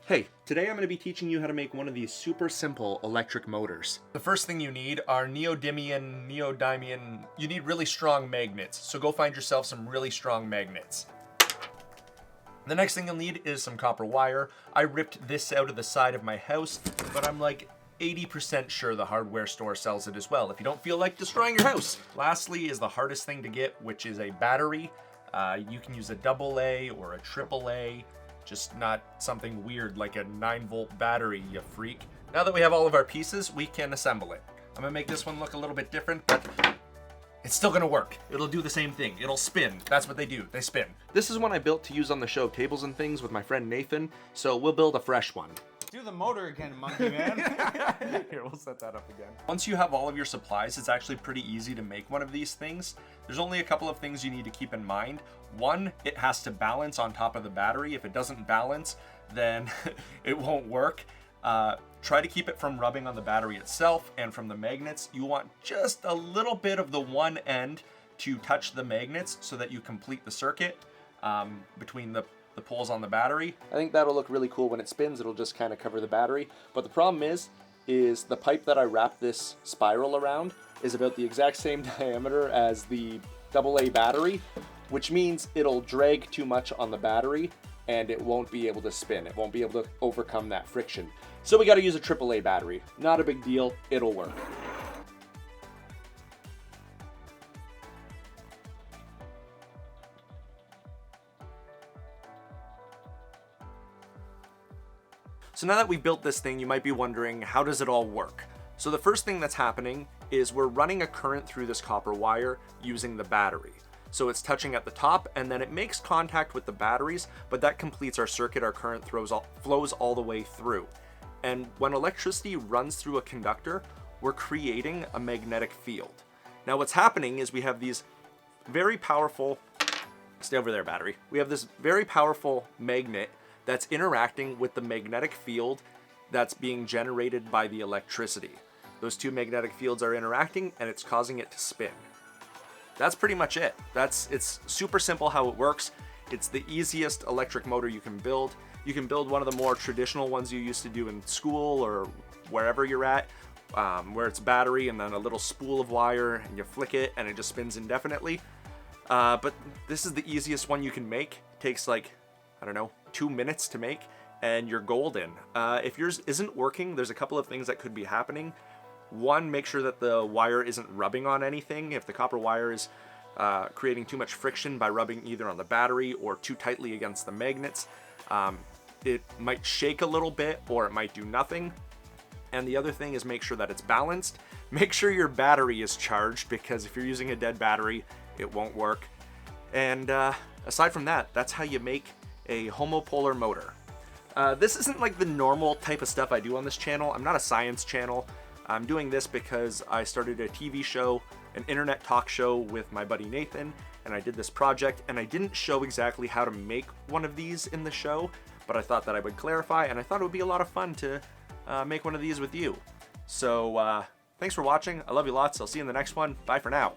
Hey, today I'm going to be teaching you how to make one of these super simple electric motors. The first thing you need are neodymium, you need really strong magnets, so go find yourself some really strong magnets. The next thing you'll need is some copper wire. I ripped this out of the side of my house, but I'm like 80% sure the hardware store sells it as well if you don't feel like destroying your house. Lastly is the hardest thing to get, which is a battery. You can use a AA or a AAA. Just not something weird like a 9-volt battery, you freak. Now that we have all of our pieces, we can assemble it. I'm gonna make this one look a little bit different, but it's still gonna work. It'll do the same thing. It'll spin. That's what they do. They spin. This is one I built to use on the show Tables and Things with my friend Nathan, so we'll build a fresh one. Do the motor again, monkey man. Here, we'll set that up again. Once you have all of your supplies, it's actually pretty easy to make one of these things. There's only a couple of things you need to keep in mind. One, it has to balance on top of the battery. If it doesn't balance, then it won't work. Try to keep it from rubbing on the battery itself and from the magnets. You want just a little bit of the one end to touch the magnets so that you complete the circuit between the poles on the battery. I think that'll look really cool when it spins. It'll just kind of cover the battery. But the problem is the pipe that I wrap this spiral around is about the exact same diameter as the AA battery, which means it'll drag too much on the battery and it won't be able to spin. It won't be able to overcome that friction. So we got to use a AAA battery. Not a big deal. It'll work. So now that we've built this thing, you might be wondering, how does it all work? So the first thing that's happening is we're running a current through this copper wire using the battery. So it's touching at the top and then it makes contact with the batteries, but that completes our circuit. Our current flows all the way through. And when electricity runs through a conductor, we're creating a magnetic field. Now what's happening is we have these very powerful, stay over there battery. We have this very powerful magnet that's interacting with the magnetic field that's being generated by the electricity. Those two magnetic fields are interacting and it's causing it to spin. That's pretty much it. It's super simple how it works. It's the easiest electric motor you can build. You can build one of the more traditional ones you used to do in school or wherever you're at, where it's battery and then a little spool of wire and you flick it and it just spins indefinitely. But this is the easiest one you can make. It takes like, I don't know, 2 minutes to make and you're golden. If yours isn't working, there's a couple of things that could be happening. One, make sure that the wire isn't rubbing on anything. If the copper wire is creating too much friction by rubbing either on the battery or too tightly against the magnets, it might shake a little bit or it might do nothing. And the other thing is make sure that it's balanced. Make sure your battery is charged, because if you're using a dead battery, it won't work. And aside from that, that's how you make a homopolar motor. This isn't like the normal type of stuff I do on this channel. I'm not a science channel. I'm doing this because I started a TV show, an internet talk show with my buddy Nathan, and I did this project, and I didn't show exactly how to make one of these in the show, but I thought that I would clarify, and I thought it would be a lot of fun to make one of these with you. So thanks for watching. I love you lots. I'll see you in the next one. Bye for now.